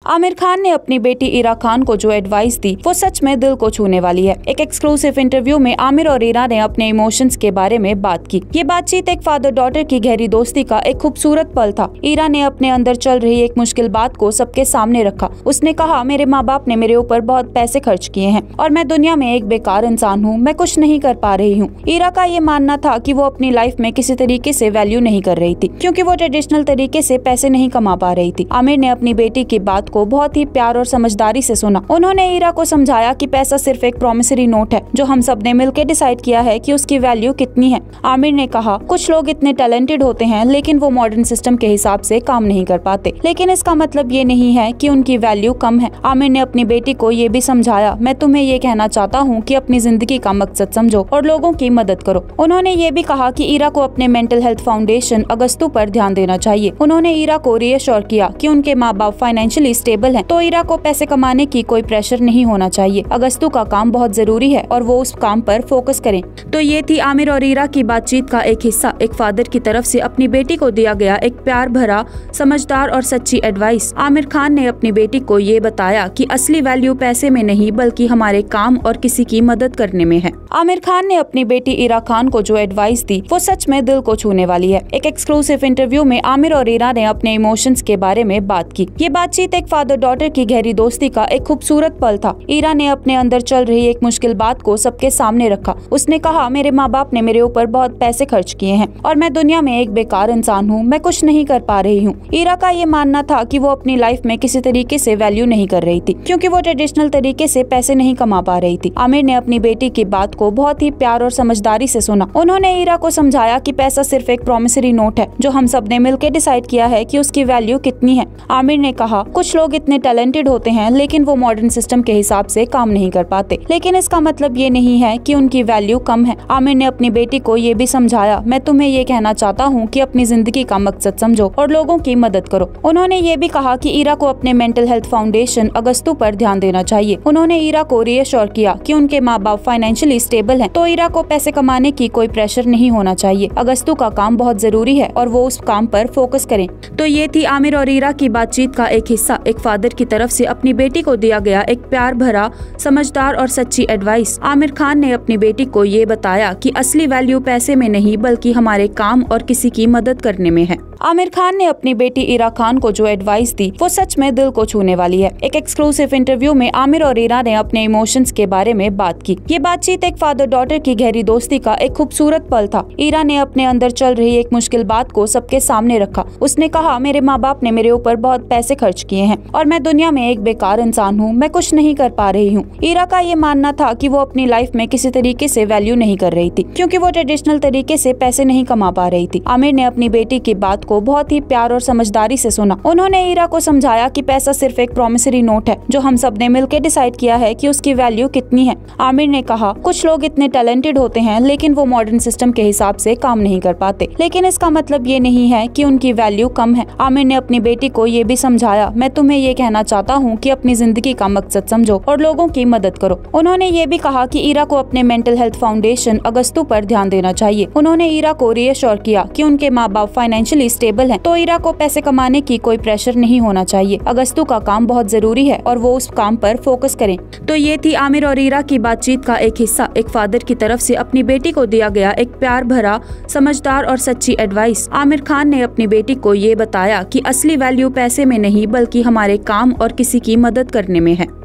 आमिर खान ने अपनी बेटी इरा खान को जो एडवाइस दी वो सच में दिल को छूने वाली है। एक एक्सक्लूसिव इंटरव्यू में आमिर और इरा ने अपने इमोशंस के बारे में बात की। ये बातचीत एक फादर डॉटर की गहरी दोस्ती का एक खूबसूरत पल था। इरा ने अपने अंदर चल रही एक मुश्किल बात को सबके सामने रखा। उसने कहा, मेरे माँ बाप ने मेरे ऊपर बहुत पैसे खर्च किए हैं और मैं दुनिया में एक बेकार इंसान हूँ। मैं कुछ नहीं कर पा रही हूँ। इरा का ये मानना था कि वो अपनी लाइफ में किसी तरीके से वैल्यू नहीं कर रही थी क्योंकि वो ट्रेडिशनल तरीके से पैसे नहीं कमा पा रही थी। आमिर ने अपनी बेटी की बात को बहुत ही प्यार और समझदारी से सुना। उन्होंने इरा को समझाया कि पैसा सिर्फ एक प्रॉमिसरी नोट है जो हम सब ने मिलकर डिसाइड किया है कि उसकी वैल्यू कितनी है। आमिर ने कहा, कुछ लोग इतने टैलेंटेड होते हैं लेकिन वो मॉडर्न सिस्टम के हिसाब से काम नहीं कर पाते, लेकिन इसका मतलब ये नहीं है कि उनकी वैल्यू कम है। आमिर ने अपनी बेटी को ये भी समझाया, मैं तुम्हें ये कहना चाहता हूँ कि अपनी जिंदगी का मकसद समझो और लोगों की मदद करो। उन्होंने ये भी कहा कि इरा को अपने मेंटल हेल्थ फाउंडेशन अगस्तु पर ध्यान देना चाहिए। उन्होंने इरा को रीअश्योर किया कि उनके माँ बाप फाइनेंशियली स्टेबल हैं, तो इरा को पैसे कमाने की कोई प्रेशर नहीं होना चाहिए। अगस्तु का काम बहुत जरूरी है और वो उस काम पर फोकस करें। तो ये थी आमिर और इरा की बातचीत का एक हिस्सा। एक फादर की तरफ से अपनी बेटी को दिया गया एक प्यार भरा, समझदार और सच्ची एडवाइस। आमिर खान ने अपनी बेटी को ये बताया कि असली वैल्यू पैसे में नहीं बल्कि हमारे काम और किसी की मदद करने में है। आमिर खान ने अपनी बेटी इरा खान को जो एडवाइस दी वो सच में दिल को छूने वाली है। एक एक्सक्लूसिव इंटरव्यू में आमिर और इरा ने अपने इमोशंस के बारे में बात की। ये बातचीत एक फादर डॉटर की गहरी दोस्ती का एक खूबसूरत पल था। इरा ने अपने अंदर चल रही एक मुश्किल बात को सबके सामने रखा। उसने कहा, मेरे माँ बाप ने मेरे ऊपर बहुत पैसे खर्च किए हैं और मैं दुनिया में एक बेकार इंसान हूँ। मैं कुछ नहीं कर पा रही हूँ। इरा का ये मानना था कि वो अपनी लाइफ में किसी तरीके से वैल्यू नहीं कर रही थी क्योंकि वो ट्रेडिशनल तरीके से पैसे नहीं कमा पा रही थी। आमिर ने अपनी बेटी की बात को बहुत ही प्यार और समझदारी से सुना। उन्होंने इरा को समझाया कि पैसा सिर्फ एक प्रॉमिसरी नोट है जो हम सब ने मिलकर डिसाइड किया है कि उसकी वैल्यू कितनी है। आमिर ने कहा, कुछ लोग इतने टैलेंटेड होते हैं लेकिन वो मॉडर्न सिस्टम के हिसाब से काम नहीं कर पाते, लेकिन इसका मतलब ये नहीं है कि उनकी वैल्यू कम है। आमिर ने अपनी बेटी को ये भी समझाया, मैं तुम्हें ये कहना चाहता हूँ कि अपनी जिंदगी का मकसद समझो और लोगों की मदद करो। उन्होंने ये भी कहा कि इरा को अपने मेंटल हेल्थ फाउंडेशन अगस्तु पर ध्यान देना चाहिए। उन्होंने इरा को रीअश्योर किया कि उनके माँ बाप फाइनेंशियली स्टेबल हैं, तो इरा को पैसे कमाने की कोई प्रेशर नहीं होना चाहिए। अगस्तु का काम बहुत जरूरी है और वो उस काम पर फोकस करें। तो ये थी आमिर और इरा की बातचीत का एक हिस्सा। एक फादर की तरफ से अपनी बेटी को दिया गया एक प्यार भरा, समझदार और सच्ची एडवाइस। आमिर खान ने अपनी बेटी को ये बताया कि असली वैल्यू पैसे में नहीं बल्कि हमारे काम और किसी की मदद करने में है। आमिर खान ने अपनी बेटी इरा खान को जो एडवाइस दी वो सच में दिल को छूने वाली है। एक एक्सक्लूसिव इंटरव्यू में आमिर और इरा ने अपने इमोशंस के बारे में बात की। ये बातचीत एक फादर डॉटर की गहरी दोस्ती का एक खूबसूरत पल था। इरा ने अपने अंदर चल रही एक मुश्किल बात को सबके सामने रखा। उसने कहा, मेरे माँ बाप ने मेरे ऊपर बहुत पैसे खर्च किए हैं और मैं दुनिया में एक बेकार इंसान हूँ। मैं कुछ नहीं कर पा रही हूँ। इरा का ये मानना था कि वो अपनी लाइफ में किसी तरीके से वैल्यू नहीं कर रही थी क्योंकि वो ट्रेडिशनल तरीके से पैसे नहीं कमा पा रही थी। आमिर ने अपनी बेटी की बात को बहुत ही प्यार और समझदारी से सुना। उन्होंने इरा को समझाया कि पैसा सिर्फ एक प्रॉमिसरी नोट है जो हम सब ने मिलकर डिसाइड किया है कि उसकी वैल्यू कितनी है। आमिर ने कहा, कुछ लोग इतने टैलेंटेड होते हैं लेकिन वो मॉडर्न सिस्टम के हिसाब से काम नहीं कर पाते, लेकिन इसका मतलब ये नहीं है कि उनकी वैल्यू कम है। आमिर ने अपनी बेटी को ये भी समझाया, मैं तुम्हें ये कहना चाहता हूँ कि अपनी जिंदगी का मकसद समझो और लोगों की मदद करो। उन्होंने ये भी कहा कि इरा को अपने मेंटल हेल्थ फाउंडेशन अगस्तु पर ध्यान देना चाहिए। उन्होंने इरा को रीअश्योर किया कि उनके माँ बाप फाइनेंशियली स्टेबल हैं, तो इरा को पैसे कमाने की कोई प्रेशर नहीं होना चाहिए। अगस्तु का काम बहुत जरूरी है और वो उस काम पर फोकस करें। तो ये थी आमिर और इरा की बातचीत का एक हिस्सा। एक फादर की तरफ से अपनी बेटी को दिया गया एक प्यार भरा, समझदार और सच्ची एडवाइस। आमिर खान ने अपनी बेटी को ये बताया कि असली वैल्यू पैसे में नहीं बल्कि हमारे काम और किसी की मदद करने में है।